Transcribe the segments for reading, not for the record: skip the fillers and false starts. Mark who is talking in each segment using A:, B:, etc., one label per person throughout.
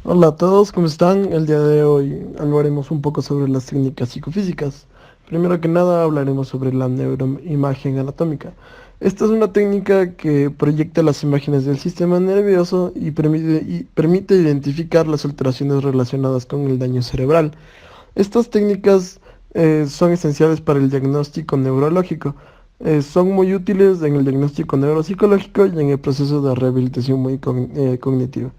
A: Hola a todos, ¿cómo están? El día de hoy hablaremos un poco sobre las técnicas psicofísicas. Primero que nada hablaremos sobre la neuroimagen anatómica. Esta es una técnica que proyecta las imágenes del sistema nervioso y permite identificar las alteraciones relacionadas con el daño cerebral. Estas técnicas son esenciales para el diagnóstico neurológico. Son muy útiles en el diagnóstico neuropsicológico y en el proceso de rehabilitación cognitiva.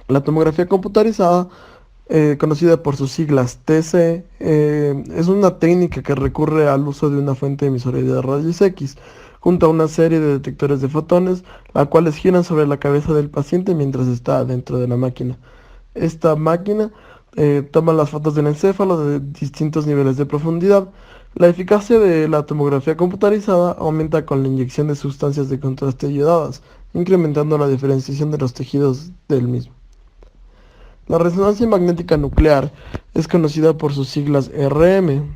A: La tomografía computarizada, conocida por sus siglas TC, es una técnica que recurre al uso de una fuente emisora de rayos X, junto a una serie de detectores de fotones, las cuales giran sobre la cabeza del paciente mientras está dentro de la máquina. Esta máquina toma las fotos del encéfalo de distintos niveles de profundidad. La eficacia de la tomografía computarizada aumenta con la inyección de sustancias de contraste ayudadas, incrementando la diferenciación de los tejidos del mismo. La resonancia magnética nuclear es conocida por sus siglas RM.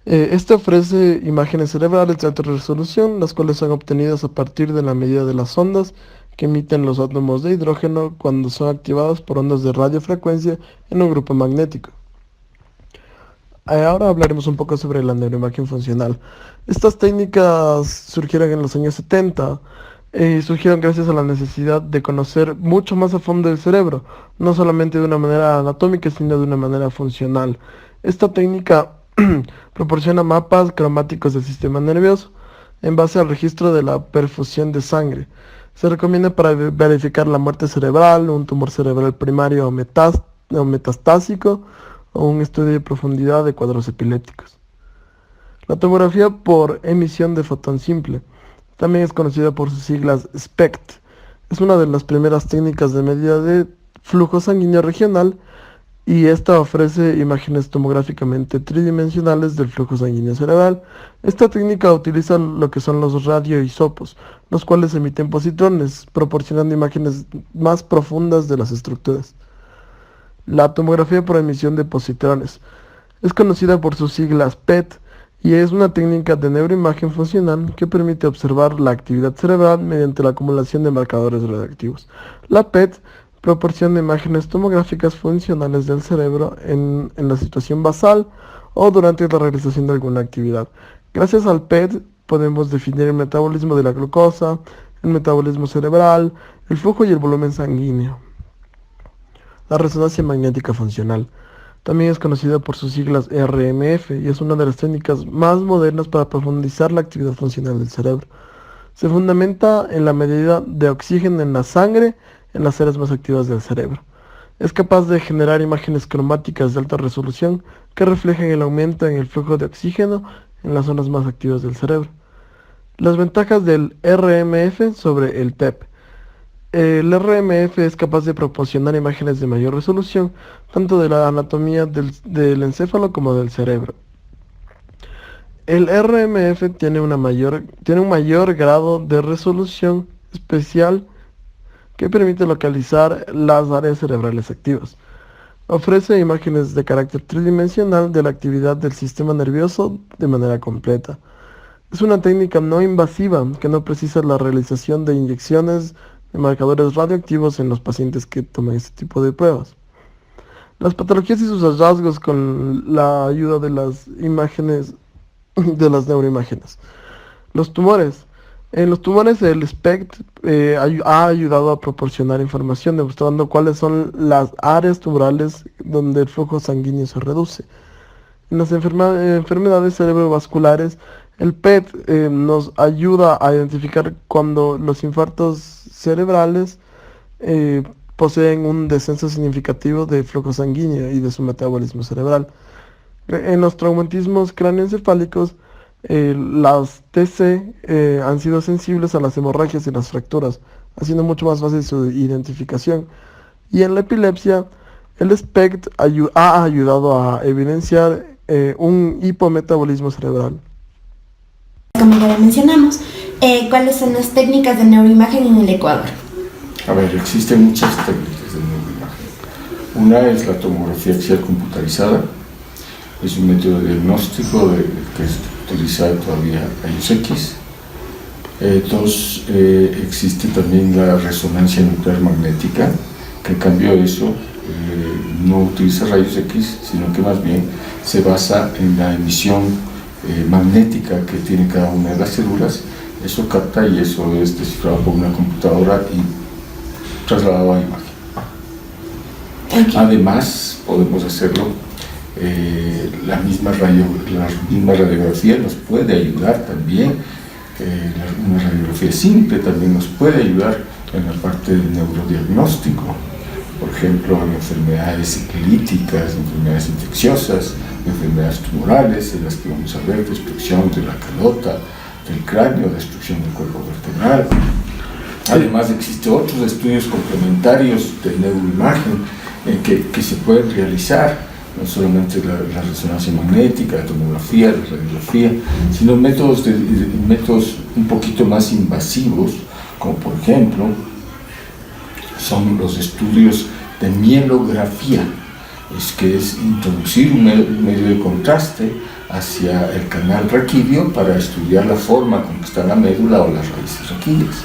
A: Este ofrece imágenes cerebrales de alta resolución, las cuales son obtenidas a partir de la medida de las ondas que emiten los átomos de hidrógeno cuando son activados por ondas de radiofrecuencia en un grupo magnético. Ahora hablaremos un poco sobre la neuroimagen funcional. Estas técnicas surgieron en los años 70 y surgieron gracias a la necesidad de conocer mucho más a fondo el cerebro, no solamente de una manera anatómica, sino de una manera funcional. Esta técnica proporciona mapas cromáticos del sistema nervioso en base al registro de la perfusión de sangre. Se recomienda para verificar la muerte cerebral, un tumor cerebral primario o metastásico, o un estudio de profundidad de cuadros epilépticos. La tomografía por emisión de fotón simple, también es conocida por sus siglas SPECT, es una de las primeras técnicas de medida de flujo sanguíneo regional y esta ofrece imágenes tomográficamente tridimensionales del flujo sanguíneo cerebral. Esta técnica utiliza lo que son los radioisopos, los cuales emiten positrones, proporcionando imágenes más profundas de las estructuras. La tomografía por emisión de positrones es conocida por sus siglas PET y es una técnica de neuroimagen funcional que permite observar la actividad cerebral mediante la acumulación de marcadores radioactivos. La PET proporciona imágenes tomográficas funcionales del cerebro en la situación basal o durante la realización de alguna actividad. Gracias al PET podemos definir el metabolismo de la glucosa, el metabolismo cerebral, el flujo y el volumen sanguíneo. La resonancia magnética funcional también es conocida por sus siglas RMF y es una de las técnicas más modernas para profundizar la actividad funcional del cerebro. Se fundamenta en la medida de oxígeno en la sangre en las áreas más activas del cerebro. Es capaz de generar imágenes cromáticas de alta resolución que reflejan el aumento en el flujo de oxígeno en las zonas más activas del cerebro. Las ventajas del RMF sobre el PEP. El RMF es capaz de proporcionar imágenes de mayor resolución, tanto de la anatomía del encéfalo como del cerebro. El RMF tiene un mayor grado de resolución especial que permite localizar las áreas cerebrales activas. Ofrece imágenes de carácter tridimensional de la actividad del sistema nervioso de manera completa. Es una técnica no invasiva que no precisa la realización de inyecciones de marcadores radioactivos en los pacientes que toman este tipo de pruebas. Las patologías y sus hallazgos con la ayuda de las imágenes, de las neuroimágenes. Los tumores. En los tumores el SPECT ha ayudado a proporcionar información demostrando cuáles son las áreas tumorales donde el flujo sanguíneo se reduce. En las enfermedades cerebrovasculares, el PET nos ayuda a identificar cuando los infartos cerebrales poseen un descenso significativo de flujo sanguíneo y de su metabolismo cerebral. En los traumatismos cráneoencefálicos, las TC han sido sensibles a las hemorragias y las fracturas, haciendo mucho más fácil su identificación. Y en la epilepsia, el SPECT ha ayudado a evidenciar un hipometabolismo cerebral.
B: Como ya mencionamos, ¿cuáles son las técnicas de neuroimagen en el Ecuador?
C: A ver, existen muchas técnicas de neuroimagen. Una es la tomografía axial computarizada, es un método de diagnóstico que utiliza todavía rayos X. Dos, existe también la resonancia nuclear magnética, que cambió eso, no utiliza rayos X, sino que más bien se basa en la emisión magnética que tiene cada una de las células. Eso capta y eso es descifrado por una computadora y trasladado a imagen.
B: Okay.
C: Además, podemos hacerlo, la misma radiografía nos puede ayudar también, una radiografía simple también nos puede ayudar en la parte del neurodiagnóstico, por ejemplo, en enfermedades líticas, enfermedades infecciosas, enfermedades tumorales, en las que vamos a ver destrucción de la calota, del cráneo, destrucción del cuerpo vertebral. Además, existen otros estudios complementarios de neuroimagen que se pueden realizar, no solamente la resonancia magnética, la tomografía, la radiografía, sino métodos un poquito más invasivos, como por ejemplo son los estudios de mielografía, que es introducir un medio de contraste hacia el canal raquídeo para estudiar la forma con que está la médula o las raíces raquídeas.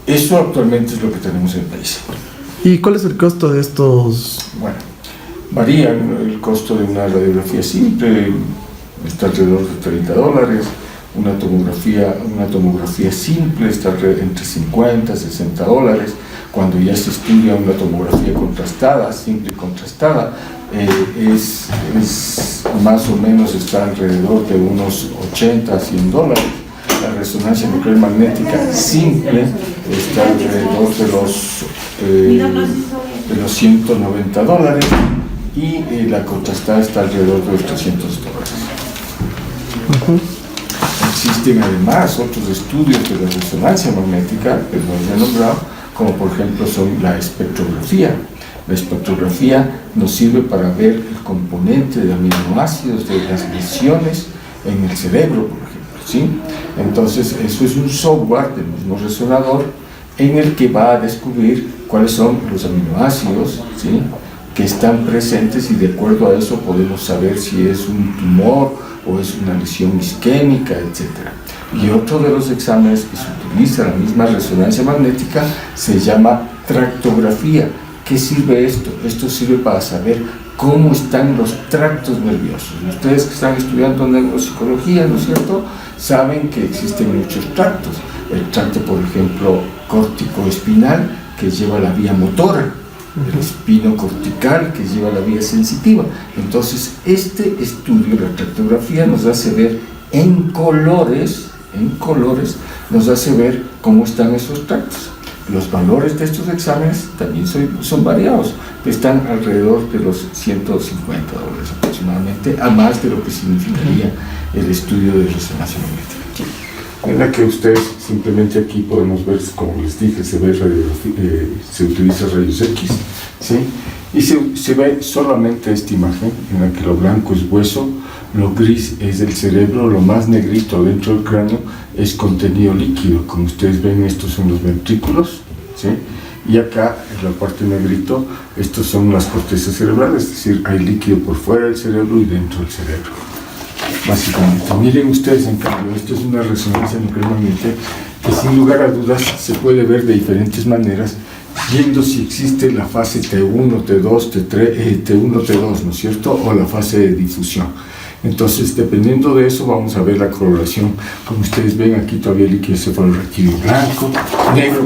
C: Eso actualmente es lo que tenemos en el país.
A: ¿Y cuál es el costo de estos?
C: Bueno, varía el costo de una radiografía simple, está alrededor de $30. Una tomografía simple está entre $50 y $60. Cuando ya se estudia una tomografía contrastada, simple y contrastada, es más o menos está alrededor de unos $80 a $100. La resonancia nuclear magnética simple está alrededor de los $190 y la contrastada está alrededor de los $300. Existen además otros estudios de la resonancia magnética que no he nombrado, como por ejemplo son la espectrografía. La espectrografía nos sirve para ver el componente de aminoácidos de las lesiones en el cerebro, por ejemplo, ¿sí? Entonces, eso es un software del mismo resonador en el que va a descubrir cuáles son los aminoácidos, ¿sí?, que están presentes, y de acuerdo a eso podemos saber si es un tumor o es una lesión isquémica, etc. Y otro de los exámenes que se utiliza la misma resonancia magnética se llama tractografía. ¿Qué sirve esto? Esto sirve para saber cómo están los tractos nerviosos. Ustedes que están estudiando neuropsicología, ¿no es cierto?, saben que existen muchos tractos. El tracto, por ejemplo, córtico-espinal, que lleva la vía motora, el espino cortical, que lleva la vía sensitiva. Entonces, este estudio, la tractografía, nos hace ver en colores, nos hace ver cómo están esos tractos. Los valores de estos exámenes también son variados, están alrededor de los $150 aproximadamente, a más de lo que significaría el estudio de resonancia magnética. En la que ustedes simplemente aquí podemos ver, como les dije, se utiliza rayos X, ¿sí? Y se ve solamente esta imagen en la que lo blanco es hueso, lo gris es el cerebro, lo más negrito dentro del cráneo es contenido líquido. Como ustedes ven, estos son los ventrículos, ¿sí? Y acá, en la parte negrito, estos son las cortezas cerebrales, es decir, hay líquido por fuera del cerebro y dentro del cerebro. Básicamente, miren ustedes, en cambio, esto es una resonancia nuclear magnética que sin lugar a dudas se puede ver de diferentes maneras, viendo si existe la fase T1, T2, T1, T2, ¿no es cierto?, o la fase de difusión. Entonces, dependiendo de eso, vamos a ver la coloración. Como ustedes ven, aquí todavía el líquido cefalorraquídeo blanco, negro.